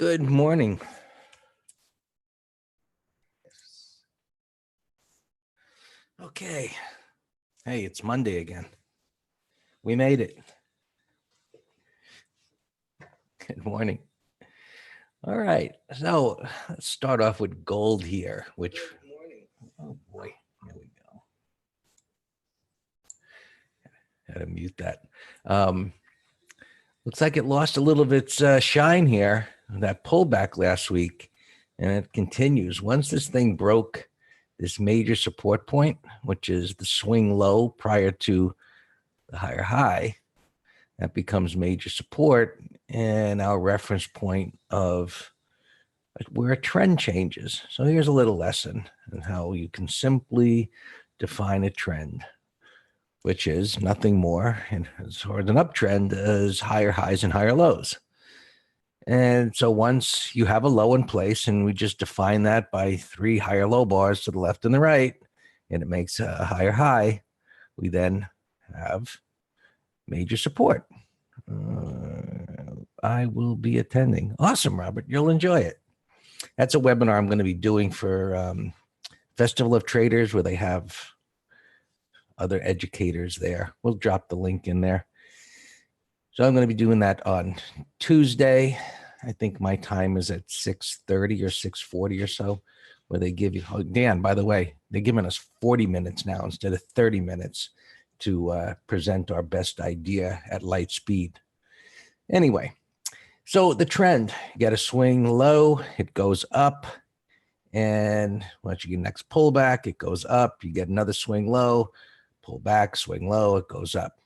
Good morning. Okay. Hey, it's Monday again. We made it. Good morning. All right. So let's start off with gold here, which, oh boy, here we go. Had to mute that. Looks like it lost a little of its shine here, that pullback last week, and it continues. Once this thing broke this major support point, which is the swing low prior to the higher high, that becomes major support and our reference point of where a trend changes. So here's a little lesson on how you can simply define a trend, which is nothing more and towards an uptrend as higher highs and higher lows. And so once you have a low in place, and we just define that by 3 higher low bars to the left and the right, and it makes a higher high, we then have major support. I will be attending. Awesome, Robert. You'll enjoy it. That's a webinar I'm going to be doing for Festival of Traders, where they have other educators there. We'll drop the link in there. So I'm going to be doing that on Tuesday. I think my time is at 6:30 or 6:40 or so, where they give you, oh, Dan, by the way, they're giving us 40 minutes now instead of 30 minutes to present our best idea at light speed. Anyway, so the trend, you get a swing low, it goes up. And once you get next pullback, it goes up. You get another swing low, pull back, swing low, it goes up.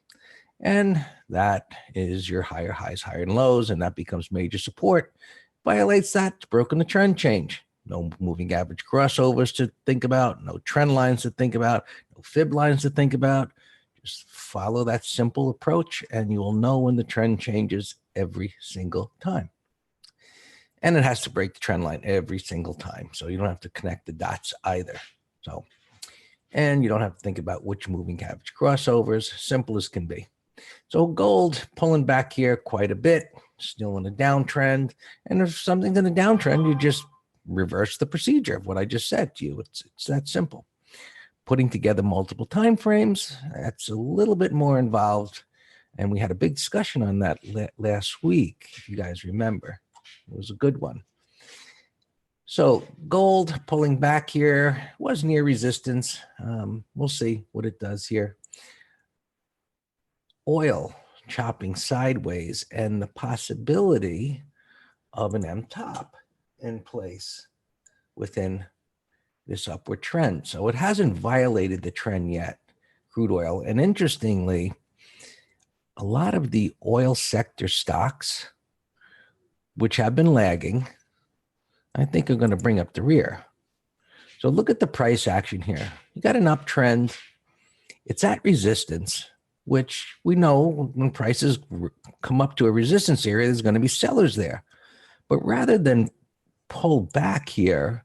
And that is your higher highs, higher and lows, and that becomes major support. Violates that, it's broken the trend change. No moving average crossovers to think about, no trend lines to think about, no fib lines to think about. Just follow that simple approach and you will know when the trend changes every single time. And it has to break the trend line every single time. So you don't have to connect the dots either. So, and you don't have to think about which moving average crossovers, simple as can be. So gold pulling back here quite a bit, still in a downtrend. And if something's in a downtrend, you just reverse the procedure of what I just said to you. It's that simple. Putting together multiple time frames, that's a little bit more involved. And we had a big discussion on that last week, if you guys remember. It was a good one. So gold pulling back here was near resistance. We'll see what it does here. Oil chopping sideways and the possibility of an M top in place within this upward trend. So it hasn't violated the trend yet, crude oil. And interestingly, a lot of the oil sector stocks, which have been lagging, I think are going to bring up the rear. So look at the price action here. You got an uptrend. It's at resistance, which we know when prices come up to a resistance area, there's going to be sellers there. But rather than pull back here,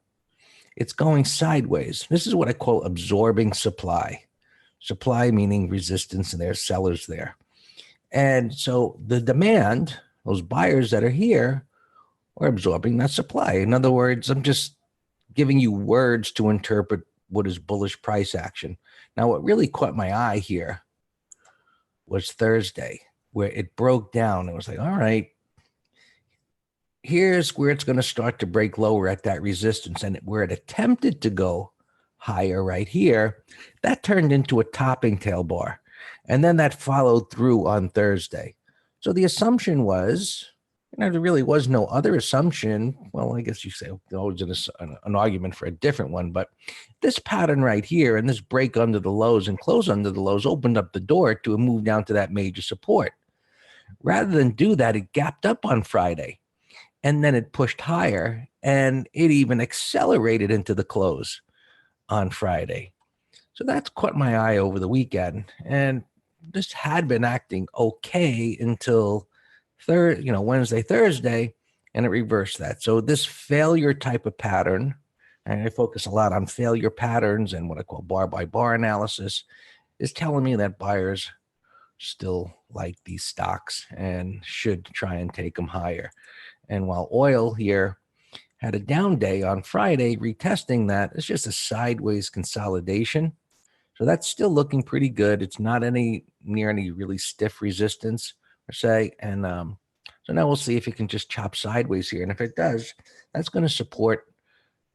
it's going sideways. This is what I call absorbing supply. Supply meaning resistance, and there's sellers there. And so the demand, those buyers that are here, are absorbing that supply. In other words, I'm just giving you words to interpret what is bullish price action. Now, what really caught my eye here was Thursday, where it broke down. It was like, all right, here's where it's going to start to break lower at that resistance. And where it attempted to go higher right here, that turned into a topping tail bar. And then that followed through on Thursday. So the assumption was, there really was no other assumption. Well, I guess you say there's always an argument for a different one, but this pattern right here and this break under the lows and close under the lows opened up the door to a move down to that major support. Rather than do that, it gapped up on Friday and then it pushed higher and it even accelerated into the close on Friday. So that's caught my eye over the weekend. And this had been acting okay until Wednesday, Thursday, and it reversed that. So this failure type of pattern, and I focus a lot on failure patterns and what I call bar by bar analysis, is telling me that buyers still like these stocks and should try and take them higher. And while oil here had a down day on Friday, retesting that, it's just a sideways consolidation. So that's still looking pretty good. It's not near any really stiff resistance per se. And so now we'll see if it can just chop sideways here. And if it does, that's going to support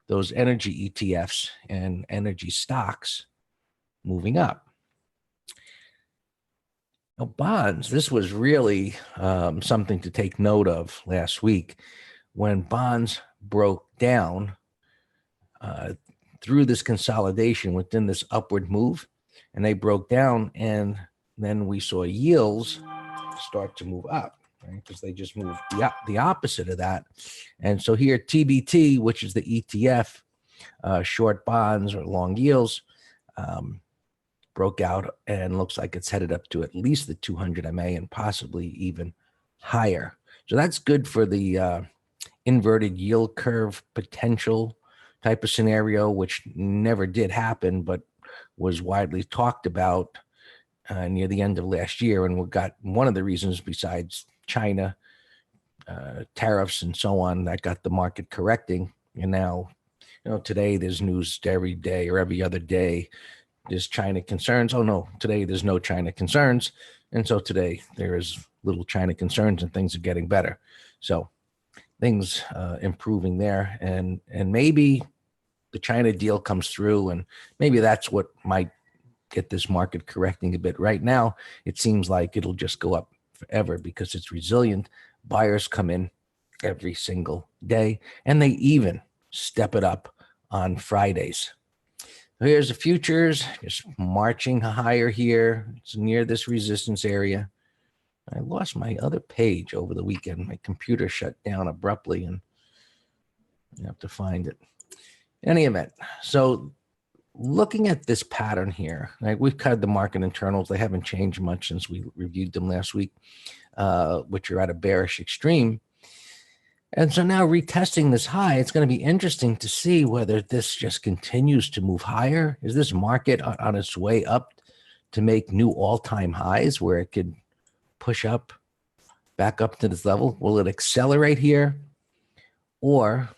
those energy ETFs and energy stocks moving up. Now, bonds, this was really something to take note of last week when bonds broke down through this consolidation within this upward move, and they broke down, and then we saw yields start to move up, right? Because they just moved the opposite of that. And so here, TBT, which is the ETF, short bonds or long yields, broke out and looks like it's headed up to at least the 200 MA and possibly even higher. So that's good for the inverted yield curve potential type of scenario, which never did happen, but was widely talked about near the end of last year. And we got one of the reasons besides China, tariffs and so on, that got the market correcting. And now, today there's news every day or every other day. There's China concerns. Oh no, today there's no China concerns. And so today there is little China concerns and things are getting better. So things improving there. And maybe the China deal comes through and maybe that's what might get this market correcting a bit. Right now, it seems like it'll just go up forever because it's resilient. Buyers come in every single day and they even step it up on Fridays. Here's the futures, just marching higher here. It's near this resistance area. I lost my other page over the weekend. My computer shut down abruptly and I have to find it. In any event, so looking at this pattern here, right, we've cut the market internals. They haven't changed much since we reviewed them last week, which are at a bearish extreme. And so now retesting this high, it's going to be interesting to see whether this just continues to move higher. Is this market on its way up to make new all-time highs where it could push up, back up to this level? Will it accelerate here? Or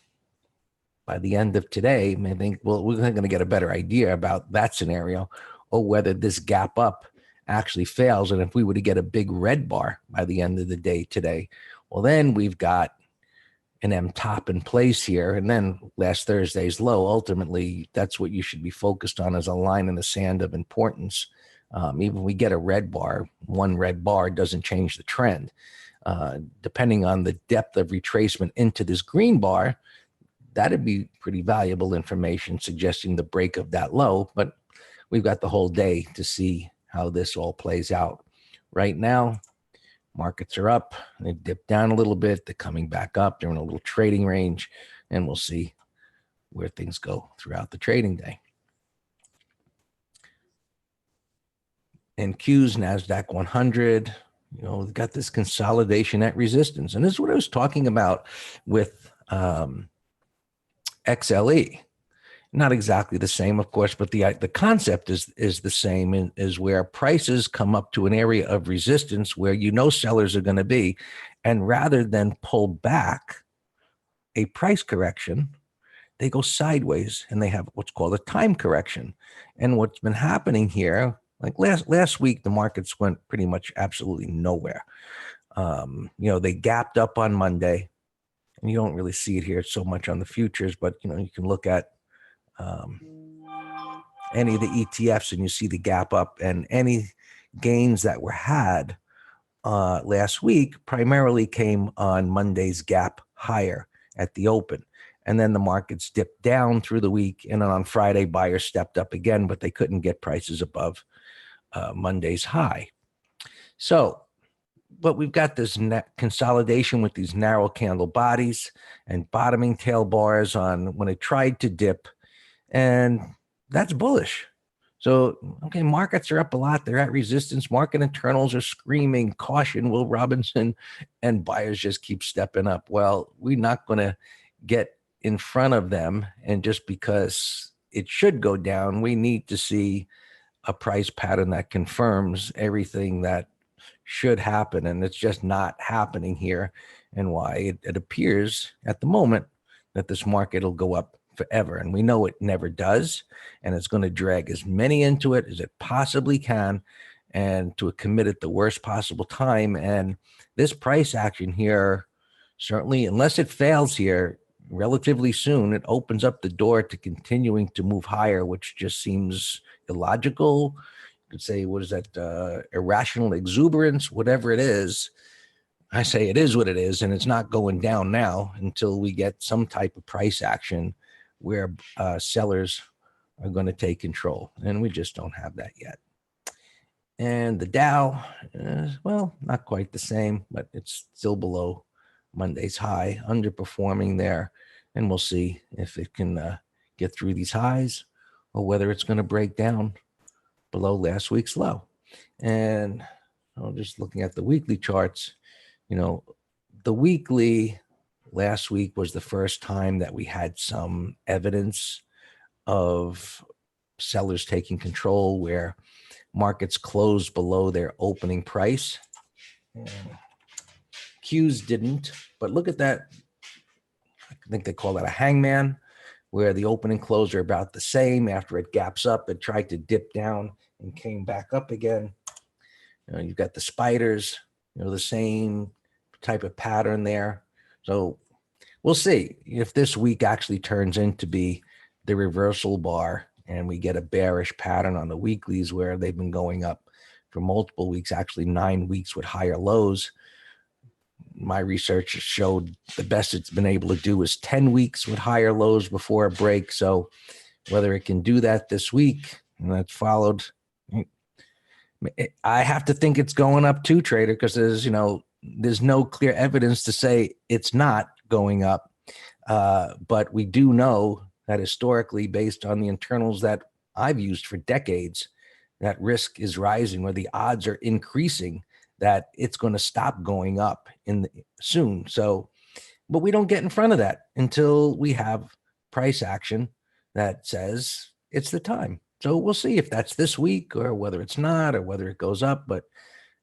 by the end of today, I think, well, we're going to get a better idea about that scenario, or whether this gap up actually fails. And if we were to get a big red bar by the end of the day today, well, then we've got an M top in place here. And then last Thursday's low, ultimately, that's what you should be focused on as a line in the sand of importance. Even if we get a red bar, one red bar doesn't change the trend. Depending on the depth of retracement into this green bar, that'd be pretty valuable information suggesting the break of that low. But we've got the whole day to see how this all plays out. Right now, markets are up. They dipped down a little bit. They're coming back up. They're in a little trading range, and we'll see where things go throughout the trading day. And Q's NASDAQ 100, we've got this consolidation at resistance. And this is what I was talking about with XLE. Not exactly the same, of course, but the concept is the same, is where prices come up to an area of resistance where sellers are going to be, and rather than pull back a price correction, they go sideways and they have what's called a time correction. And what's been happening here, like last week, the markets went pretty much absolutely nowhere. They gapped up on Monday, and you don't really see it here so much on the futures, but you can look at any of the ETFs and you see the gap up, and any gains that were had last week primarily came on Monday's gap higher at the open. And then the markets dipped down through the week. And then on Friday, buyers stepped up again, but they couldn't get prices above Monday's high. But we've got this consolidation with these narrow candle bodies and bottoming tail bars on when it tried to dip. And that's bullish. So, okay, markets are up a lot. They're at resistance. Market internals are screaming, caution, Will Robinson, and buyers just keep stepping up. Well, we're not going to get in front of them. And just because it should go down, we need to see a price pattern that confirms everything that should happen, and it's just not happening here, and why it appears at the moment that this market will go up forever. And we know it never does, and it's going to drag as many into it as it possibly can, and to commit at the worst possible time. And this price action here, certainly, unless it fails here relatively soon, it opens up the door to continuing to move higher, which just seems illogical. You could say, what is that, irrational exuberance, whatever it is. I say it is what it is, and it's not going down now until we get some type of price action where sellers are going to take control, and we just don't have that yet. And the Dow, well, not quite the same, but it's still below Monday's high, underperforming there, and we'll see if it can get through these highs or whether it's going to break down below last week's low. And just looking at the weekly charts, the weekly last week was the first time that we had some evidence of sellers taking control, where markets closed below their opening price. And Qs didn't, but look at that. I think they call that a hangman, where the opening close are about the same. After it gaps up, it tried to dip down and came back up again. You've got the spiders, the same type of pattern there. So we'll see if this week actually turns into be the reversal bar and we get a bearish pattern on the weeklies where they've been going up for multiple weeks, actually 9 weeks with higher lows. My research showed the best it's been able to do is 10 weeks with higher lows before a break. So whether it can do that this week, and that's followed, I have to think it's going up too, trader, because there's no clear evidence to say it's not going up. But we do know that historically, based on the internals that I've used for decades, that risk is rising, or the odds are increasing that it's going to stop going up soon. So, but we don't get in front of that until we have price action that says it's the time. So we'll see if that's this week or whether it's not, or whether it goes up. But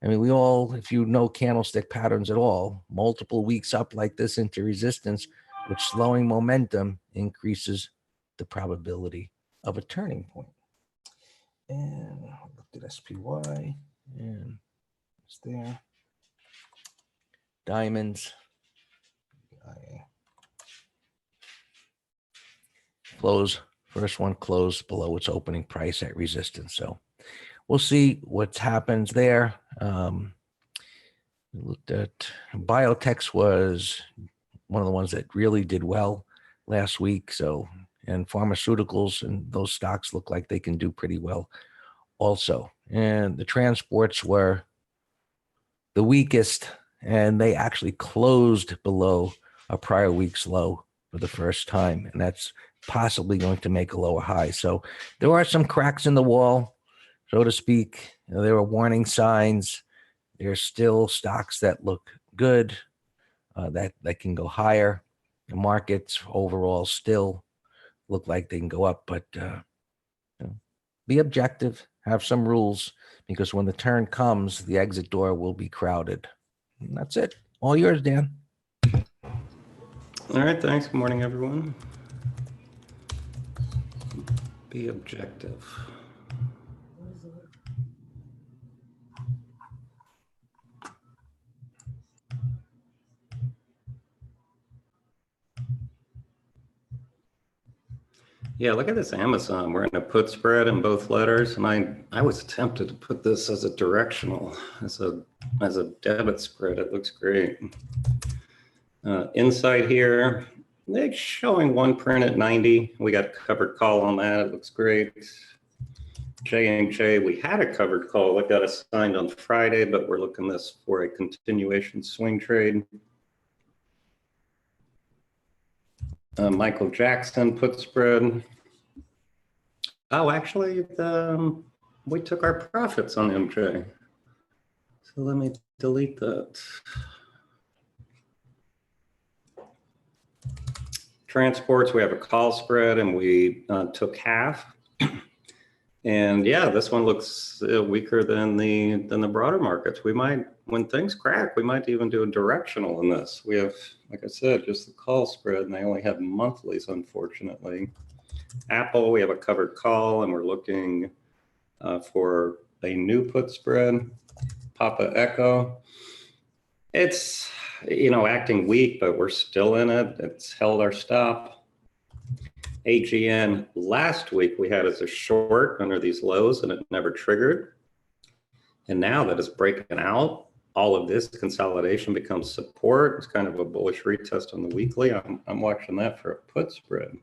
I mean, we all, if you know candlestick patterns at all, multiple weeks up like this into resistance with slowing momentum increases the probability of a turning point. And I looked at SPY, and it's there. Diamonds. Close. First one closed below its opening price at resistance. So we'll see what happens there. We looked at biotechs, was one of the ones that really did well last week. So, and pharmaceuticals and those stocks look like they can do pretty well also. And the transports were the weakest, and they actually closed below a prior week's low for the first time. And that's possibly going to make a lower high. So there are some cracks in the wall, so to speak. There are warning signs. There's still stocks that look good, that can go higher. The markets overall still look like they can go up, but be objective, have some rules, because when the turn comes, the exit door will be crowded. And that's it. All yours, Dan. All right, thanks. Good morning, everyone. Be objective. Yeah, look at this Amazon. We're in a put spread in both letters, and I was tempted to put this as a directional, as a debit spread. It looks great. Inside here, they're showing one print at 90. We got a covered call on that. It looks great. J&J, we had a covered call. It got assigned on Friday, but we're looking this for a continuation swing trade. Michael Jackson put spread. Oh, actually, we took our profits on MJ. So let me delete that. Transports, we have a call spread, and we took half. And yeah, this one looks weaker than the broader markets. We might, when things crack, we might even do a directional in this. We have, like I said, just the call spread, and they only have monthlies, unfortunately. Apple, we have a covered call, and we're looking for a new put spread. Papa Echo, it's, you know, acting weak, but we're still in it. It's held our stop. AGN last week we had as a short under these lows and it never triggered. And now that it's breaking out, all of this consolidation becomes support. It's kind of a bullish retest on the weekly. I'm watching that for a put spread.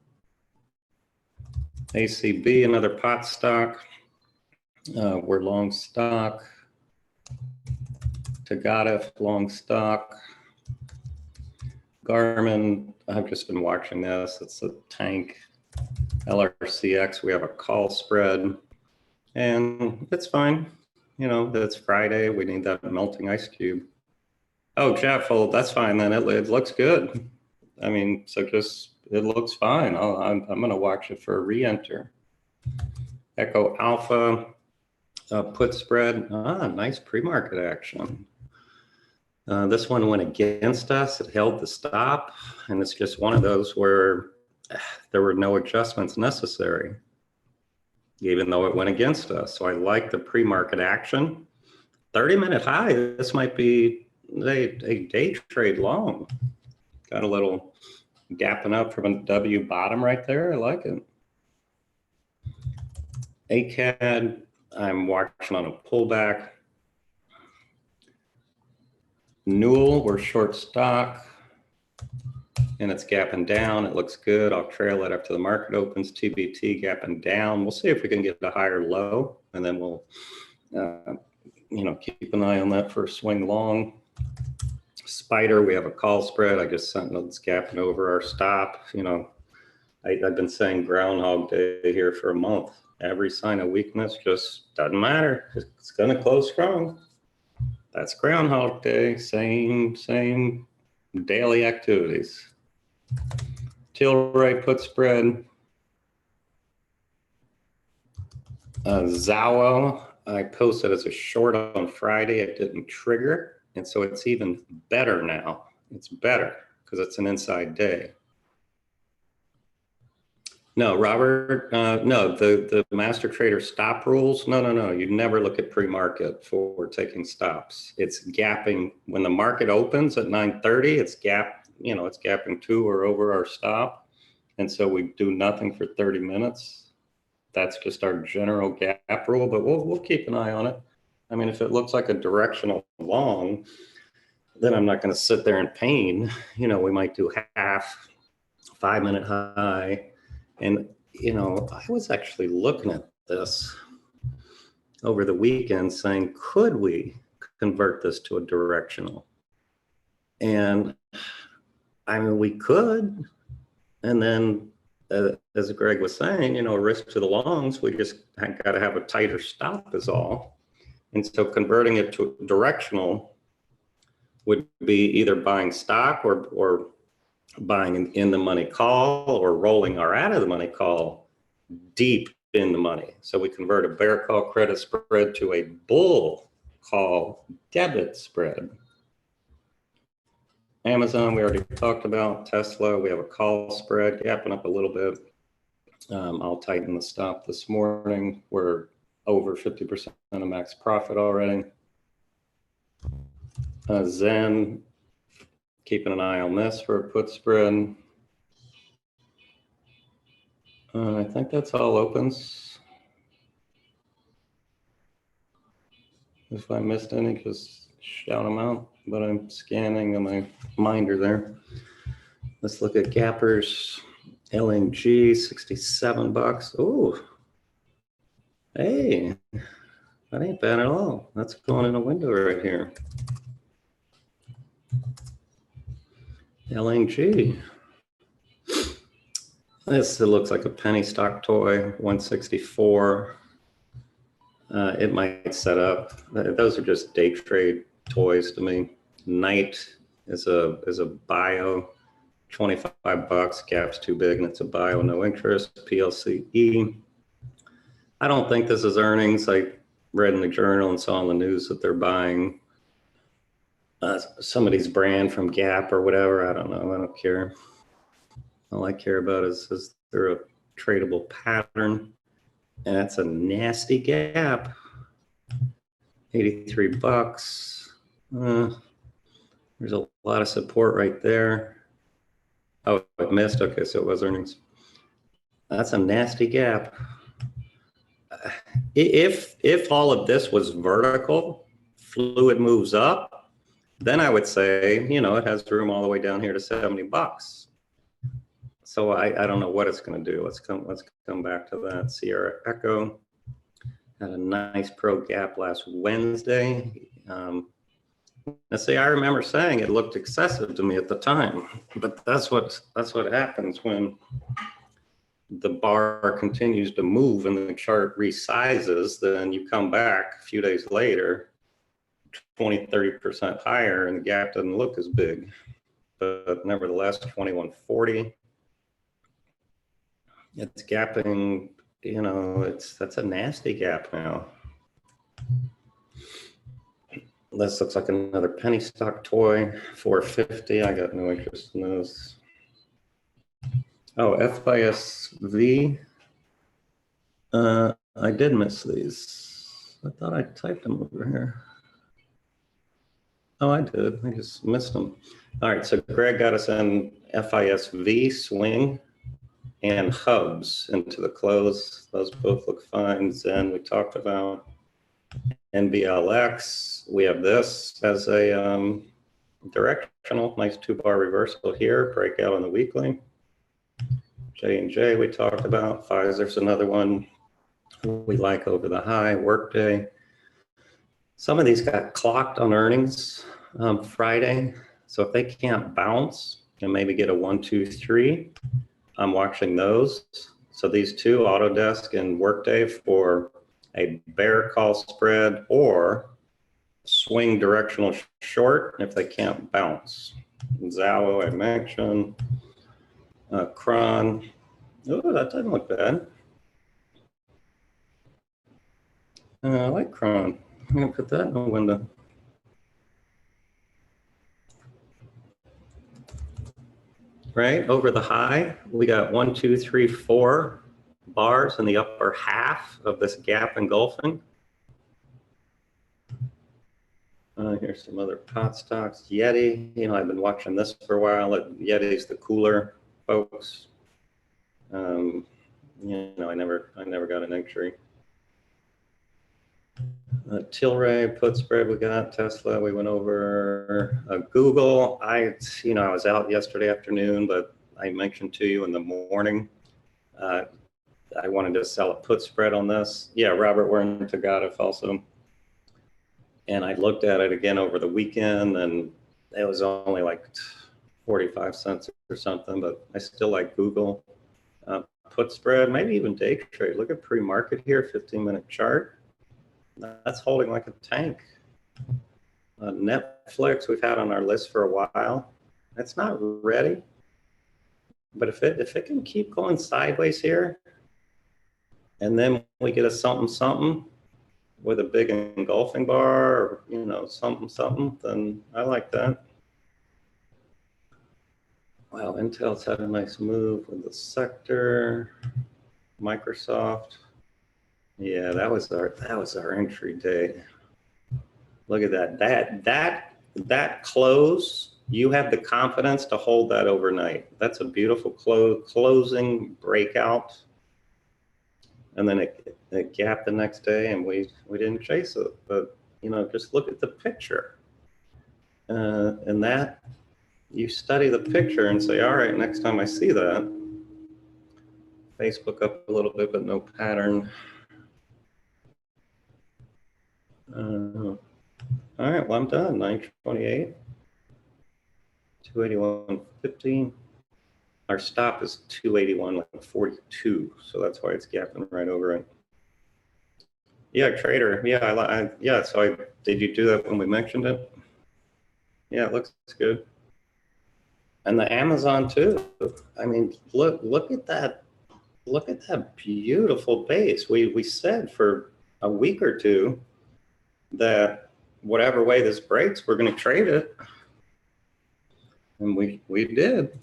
ACB, another pot stock. We're long stock. Tagada, long stock. Garmin, I've just been watching this. It's a tank. LRCX, we have a call spread, and it's fine. You know, it's Friday. We need that melting ice cube. Oh, Jeff, well, that's fine then. It looks good. I mean, so just, it looks fine. I'm going to watch it for a re-enter. Echo Alpha, put spread. Nice pre-market action. This one went against us. It held the stop, and it's just one of those where there were no adjustments necessary, even though it went against us. So I like the pre-market action. 30-minute high, this might be a day trade long. Got a little gapping up from a W bottom right there. I like it. ACAD, I'm watching on a pullback. Newell, we're short stock, and it's gapping down. It looks good. I'll trail it after the market opens. TBT gapping down. We'll see if we can get a higher low, and then we'll, you know, keep an eye on that for a swing long. Spider, we have a call spread. I just sent it's gapping over our stop. You know, I've been saying Groundhog Day here for a month. Every sign of weakness just doesn't matter. It's going to close strong. That's Groundhog Day. Same daily activities. Tilray put spread. Zawo, I posted as a short on Friday. It didn't trigger, and so it's even better now. It's better because it's an inside day. No, Robert, no, the master trader stop rules. No. You never look at pre-market for taking stops. It's gapping when the market opens at 9:30. It's it's gapping to or over our stop, and so we do nothing for 30 minutes. That's just our general gap rule, but we'll keep an eye on it. I mean, if it looks like a directional long, then I'm not going to sit there in pain. You know, we might do half, 5-minute high. And, you know, I was actually looking at this over the weekend saying, could we convert this to a directional? And I mean, we could. And then, as Greg was saying, you know, risk to the longs, we just got to have a tighter stop is all. And so converting it to directional would be either buying stock or buying in the money call or rolling our out of the money call deep in the money. So we convert a bear call credit spread to a bull call debit spread. Amazon, we already talked about. Tesla, we have a call spread gapping up a little bit. I'll tighten the stop this morning. We're over 50% of max profit already. Zen, keeping an eye on this for a put spread. I think that's all opens. If I missed any, just shout them out. But I'm scanning on my minder there. Let's look at gappers. LNG, 67 bucks. Ooh. Hey, that ain't bad at all. That's going in a window right here. LNG. This looks like a penny stock toy, 164. It might set up. Those are just day trade toys to me. Knight is a bio, 25 bucks. Gap's too big and it's a bio, no interest. PLCE. I don't think this is earnings. I read in the journal and saw on the news that they're buying somebody's brand from Gap or whatever. I don't know. I don't care. All I care about is there a tradable pattern, and that's a nasty gap. 83 bucks. There's a lot of support right there. Oh, it missed. Okay, so it was earnings. That's a nasty gap. If all of this was vertical, fluid moves up, then I would say, you know, it has room all the way down here to 70 bucks. So I don't know what it's going to do. Let's come back to that. Sierra Echo had a nice pro gap last Wednesday. Let's see, I remember saying it looked excessive to me at the time, but that's what happens when the bar continues to move and the chart resizes. Then you come back a few days later, 20–30% higher, and the gap doesn't look as big. But nevertheless, 2140. It's gapping, you know, that's a nasty gap now. This looks like another penny stock toy, 450. I got no interest in those. Oh, FISV. I did miss these. I thought I typed them over here. Oh, I did. I just missed them. All right, so Greg got us in FISV, swing, and hubs into the close. Those both look fine. Zen, we talked about. NBLX, we have this as a directional, nice 2-bar reversal here, breakout on the weekly. J&J we talked about. Pfizer's another one we like over the high. Workday. Some of these got clocked on earnings Friday, so if they can't bounce and maybe get a 1, 2, 3, I'm watching those. So these two, Autodesk and Workday, for a bear call spread or swing directional short if they can't bounce. Zallo I mentioned. Cron. Oh, that doesn't look bad. I like Cron. I'm gonna put that in the window. Right over the high, we got 1, 2, 3, 4 bars in the upper half of this gap engulfing. Here's some other pot stocks. Yeti, you know, I've been watching this for a while. Yeti's the cooler folks. You know, I never got an entry. Tilray put spread we got. Tesla we went over. Google, I was out yesterday afternoon, but I mentioned to you in the morning. I wanted to sell a put spread on this. Yeah, Robert Warrington got it also. And I looked at it again over the weekend, and it was only like 45 cents or something, but I still like Google. Put spread, maybe even day trade. Look at pre-market here, 15-minute chart. That's holding like a tank. Netflix, we've had on our list for a while. It's not ready, but if it can keep going sideways here, and then we get a something with a big engulfing bar, or, you know, something, then I like that. Wow, Intel's had a nice move with the sector. Microsoft. Yeah, that was our entry day. Look at that. That close, you have the confidence to hold that overnight. That's a beautiful closing breakout. And then it gapped the next day, and we didn't chase it. But, you know, just look at the picture. And that, you study the picture and say, all right, next time I see that. Facebook up a little bit, but no pattern. All right, well, I'm done. 928, 281.15. Our stop is 281.42, so that's why it's gapping right over it. Yeah, trader. Yeah, so did you do that when we mentioned it? Yeah, it looks good. And the Amazon too. I mean, look at that. Look at that beautiful base. We said for a week or two that whatever way this breaks, we're going to trade it. And we did.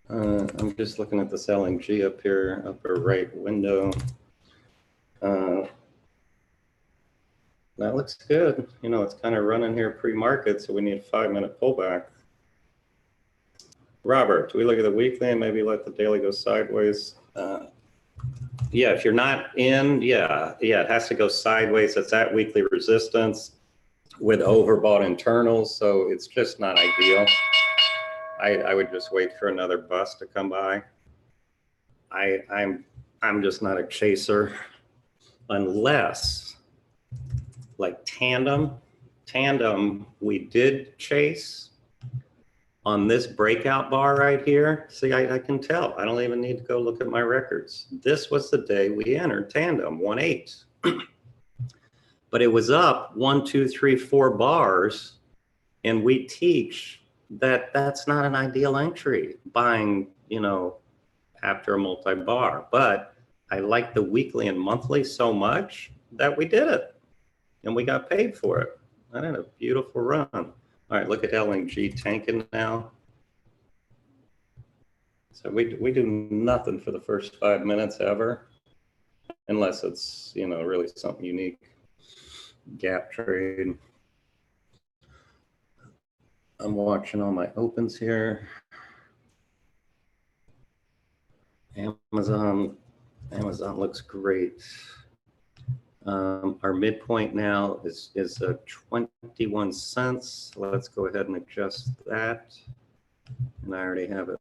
I'm just looking at this LNG up here, upper right window. That looks good. You know, it's kind of running here pre-market, so we need a 5-minute pullback. Robert, do we look at the weekly and maybe let the daily go sideways? Yeah, if you're not in, yeah, it has to go sideways. It's at weekly resistance with overbought internals, so it's just not ideal. I would just wait for another bust to come by. I'm just not a chaser unless, like Tandem, we did chase on this breakout bar right here. See, I can tell. I don't even need to go look at my records. This was the day we entered Tandem, 1-8. But it was up 1, 2, 3, 4 bars, and we teach that that's not an ideal entry, buying, you know, after a multi-bar. But I like the weekly and monthly so much that we did it, and we got paid for it. I had a beautiful run. All right, look at LNG tanking now. So we do nothing for the first 5 minutes ever, unless it's, you know, really something unique. Gap trade. I'm watching all my opens here. Amazon looks great. Our midpoint now is 21 cents. Let's go ahead and adjust that. And I already have it